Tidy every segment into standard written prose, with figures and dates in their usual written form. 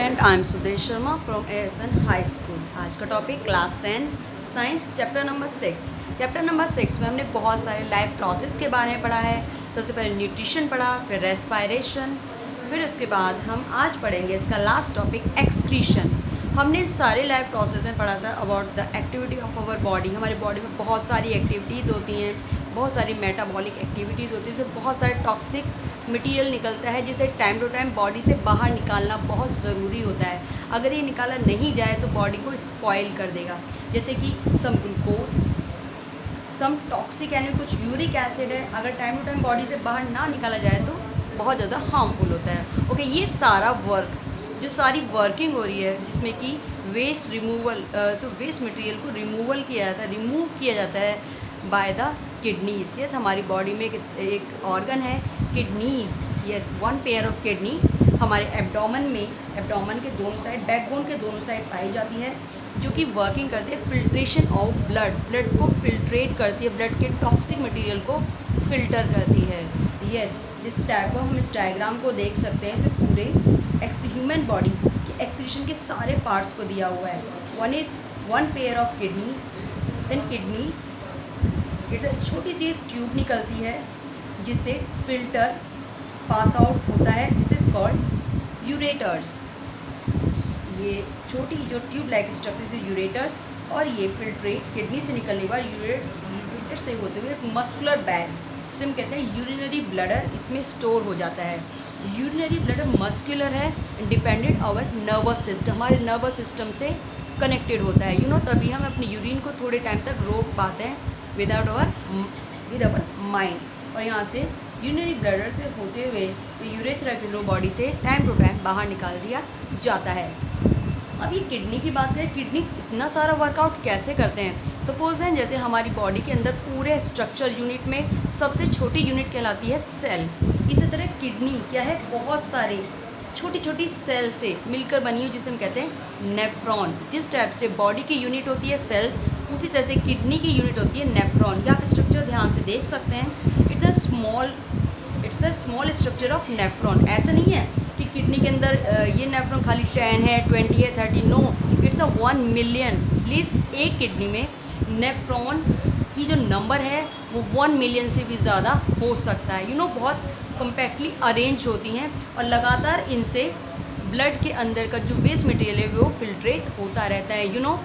Student I am Sudesh Sharma from ASN high school. आज का topic class 10 science chapter number 6। Chapter number 6 में हमने बहुत सारे लाइफ प्रोसेस के बारे में पढ़ा है। सबसे पहले न्यूट्रिशन पढ़ा, फिर रेस्पायरेशन, फिर उसके बाद हम आज पढ़ेंगे इसका लास्ट टॉपिक एक्सक्रीशन। हमने सारे लाइफ प्रोसेस में पढ़ा था about the activity of our body. हमारी बॉडी में बहुत सारी एक्टिविटीज़ होती हैं, बहुत सारी मेटाबॉलिक एक्टिविटीज़ होती है, तो बहुत सारे टॉक्सिक मटेरियल निकलता है जिसे टाइम टू टाइम बॉडी से बाहर निकालना बहुत ज़रूरी होता है। अगर ये निकाला नहीं जाए तो बॉडी को स्पॉइल कर देगा, जैसे कि सम ग्लूकोज, सम टॉक्सिक यानी कुछ यूरिक एसिड है, अगर टाइम टू टाइम बॉडी से बाहर ना निकाला जाए तो बहुत ज़्यादा हार्मफुल होता है। ओके, ये सारा वर्क, जो सारी वर्किंग हो रही है जिसमें कि वेस्ट रिमूवल, वेस्ट मटेरियल को रिमूव किया जाता है बाय द किडनीज। यस, हमारी बॉडी में एक ऑर्गन है kidneys. Yes, one pair of kidney हमारे एब्डोमेन के दोनों साइड, बैकबोन के दोनों साइड पाई जाती है, जो कि वर्किंग करती है फिल्ट्रेशन ऑफ ब्लड को फिल्ट्रेट करती है, ब्लड के टॉक्सिक मटेरियल को फिल्टर करती है। यस, इस टाइप को हम इस डायग्राम को देख सकते हैं। इसमें पूरे ह्यूमन बॉडी के एक्सक्रीशन के सारे पार्ट्स को दिया हुआ है। One pair of kidneys, then kidneys छोटी सी ट्यूब निकलती है जिससे फिल्टर पास आउट होता है, दिस इज कॉल्ड यूरेटर्स। ये छोटी जो ट्यूब लाइक स्ट्रक्चर से यूरेटर्स, और ये फिल्ट्रेट किडनी से निकलने के बाद यूरेटर से होते हुए एक मस्कुलर बैग, जिसे हम कहते हैं यूरिनरी ब्लडर, इसमें स्टोर हो जाता है। यूरिनरी ब्लडर मस्कुलर है, डिपेंडेंट आवर नर्वस सिस्टम, हमारे नर्वस सिस्टम से कनेक्टेड होता है। तभी हम अपनी यूरिन को थोड़े टाइम तक रोक पाते हैं विद आवर माइंड। और यहाँ से यूरिनरी ब्लडर से होते हुए यूरेथ्रा के थ्रू बॉडी से टाइम टू टाइम बाहर निकाल दिया जाता है। अब ये किडनी की बात करें, किडनी इतना सारा वर्कआउट कैसे करते हैं। सपोज है जैसे हमारी बॉडी के अंदर पूरे स्ट्रक्चर यूनिट में सबसे छोटी यूनिट कहलाती है सेल। इसी तरह किडनी क्या है, बहुत सारे छोटी छोटी सेल से मिलकर बनी हुई, जिसे हम कहते हैं नेफ्रॉन। जिस टाइप से बॉडी की यूनिट होती है सेल्स, उसी तरह से किडनी की यूनिट होती है नेफ्रॉन। या आप स्ट्रक्चर ध्यान से देख सकते हैं, it's a small structure of nephron. ऐसा नहीं है कि किडनी के अंदर ये नेफ्रॉन खाली 10 है, 20 है, 30, no, it's a 1 million. Least एक किडनी में नेफ्रॉन की जो नंबर है वो 1 मिलियन से भी ज़्यादा हो सकता है। बहुत कम्पैक्टली अरेंज होती हैं और लगातार इनसे ब्लड के अंदर का जो वेस्ट मटेरियल है वो फिल्ट्रेट होता रहता है।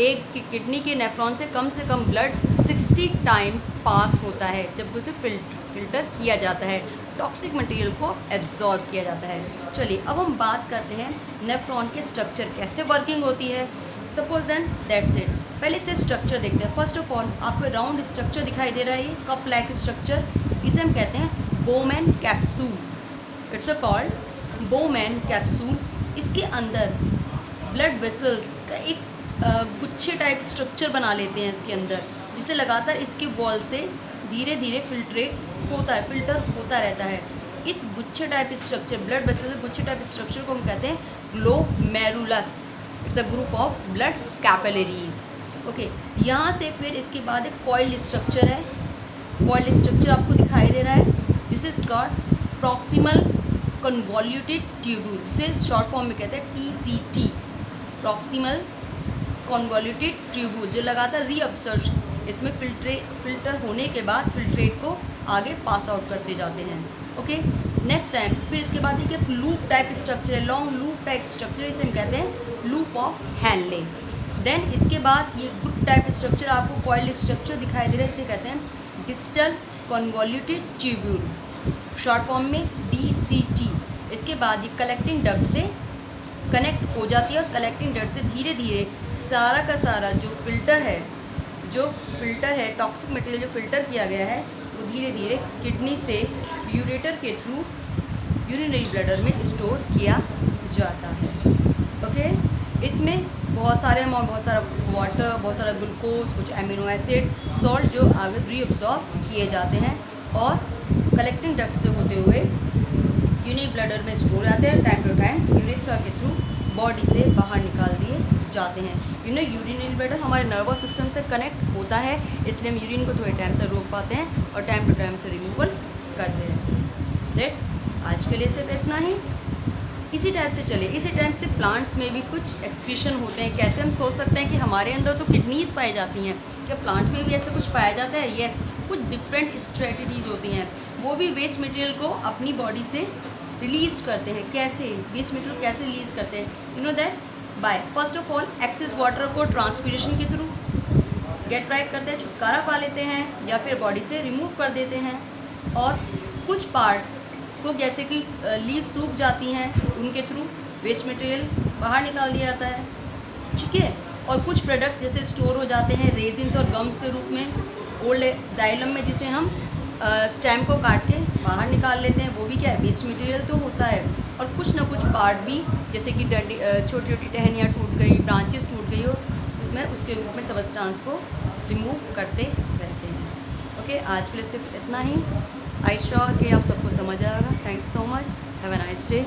एक किडनी के नेफ्रॉन से कम ब्लड 60 टाइम पास होता है जब उसे फिल्टर किया जाता है, टॉक्सिक मटेरियल को एब्जॉर्ब किया जाता है। चलिए अब हम बात करते हैं नेफ्रॉन के स्ट्रक्चर कैसे वर्किंग होती है। Suppose and that's it. पहले से स्ट्रक्चर देखते हैं। फर्स्ट ऑफ ऑल आपको राउंड स्ट्रक्चर दिखाई दे रहा है, कप लाइक स्ट्रक्चर, इसे हम कहते हैं Bowman capsule. It's a called Bowman capsule. इसके अंदर ब्लड वेसल्स का एक गुच्छे टाइप स्ट्रक्चर बना लेते हैं इसके अंदर, जिसे लगातार इसके वॉल से धीरे धीरे फिल्टर होता रहता है। इस गुच्छे टाइप स्ट्रक्चर, ब्लड वेसल गुच्छे टाइप स्ट्रक्चर को हम कहते हैं glomerulus. It's a group of blood capillaries. Okay, यहाँ से फिर इसके बाद एक कॉइल स्ट्रक्चर है। कॉइल स्ट्रक्चर आपको दिखाई दे रहा है, this is called proximal कन्वॉल्यूटेड tubule, जिसे शॉर्ट फॉर्म में कहते हैं PCT, प्रॉक्सिमल कन्वॉल्यूटेड ट्यूब्यूल, जो लगातार रीअब्सॉर्ब इसमें फिल्टर होने के बाद फिल्ट्रेट को आगे पास आउट करते जाते हैं। ओके, नेक्स्ट टाइम फिर इसके बाद एक लूप टाइप स्ट्रक्चर है, लॉन्ग लूप टाइप स्ट्रक्चर, इसे हम कहते हैं लूप ऑफ हैनले। देन इसके बाद ये ग्रुप टाइप स्ट्रक्चर, आपको कॉइल स्ट्रक्चर दिखाई दे रहा है, इसे कहते हैं डिस्टल कन्वॉल्यूटेड ट्यूब्यूल, शॉर्ट फॉर्म में DCT। इसके बाद ये कलेक्टिंग डक्ट से कनेक्ट हो जाती है और कलेक्टिंग डक्ट से धीरे धीरे सारा का सारा जो फिल्टर है टॉक्सिक मटेरियल जो फिल्टर किया गया है, वो धीरे धीरे किडनी से यूरेटर के थ्रू यूरिनरी ब्लडर में स्टोर किया जाता है। ओके, इसमें बहुत सारा वाटर, बहुत सारा ग्लूकोज, कुछ एमिनो एसिड, सॉल्ट जो आगे रीअब्सॉर्ब किए जाते हैं और कलेक्टिंग डक्ट से होते हुए यूरिनरी ब्लडर में स्टोर आते हैं, टाइम टू टाइम यूरेथ्रा के थ्रू बॉडी से बाहर निकाल दिए जाते हैं। यूरिनरी ब्लडर हमारे नर्वस सिस्टम से कनेक्ट होता है, इसलिए हम यूरिन को थोड़े टाइम तक रोक पाते हैं और टाइम टू टाइम से रिमूवल करते हैं। लेट्स आज के लिए सिर्फ इतना ही। इसी टाइप से चले। इसी टाइप से प्लांट्स में भी कुछ एक्सक्रीशन होते हैं। कैसे हम सोच सकते हैं कि हमारे अंदर तो किडनीज पाई जाती हैं, क्या प्लांट में भी ऐसा कुछ पाया जाता है? यस, कुछ डिफरेंट स्ट्रेटजीज होती हैं। वो भी वेस्ट मटेरियल को अपनी बॉडी से रिलीज करते हैं। कैसे वेस्ट मटेरियल कैसे रिलीज करते हैं? You know that by first of all excess water को ट्रांसपीरेशन के थ्रू गेट राइट करते हैं, छुटकारा पा लेते हैं, या फिर बॉडी से रिमूव कर देते हैं। और कुछ पार्ट्स को जैसे कि लीव सूख जाती हैं, उनके थ्रू वेस्ट मटेरियल बाहर निकाल दिया जाता है, ठीक है। और कुछ प्रोडक्ट जैसे स्टोर हो जाते हैं रेजिन्स और गम्स के रूप में ओल्ड जाइलम में, जिसे हम स्टेम को काट के बाहर निकाल लेते हैं, वो भी क्या है, वेस्ट मटेरियल तो होता है। और कुछ ना कुछ पार्ट भी जैसे कि छोटी छोटी टहनियाँ टूट गई, ब्रांचेस टूट गई हो, उसमें उसके रूप में सबस्टांस को रिमूव करते रहते हैं। ओके, आज के लिए सिर्फ इतना ही। आई श्योर कि आप सबको समझ आएगा। Thank you so much. Have a nice day.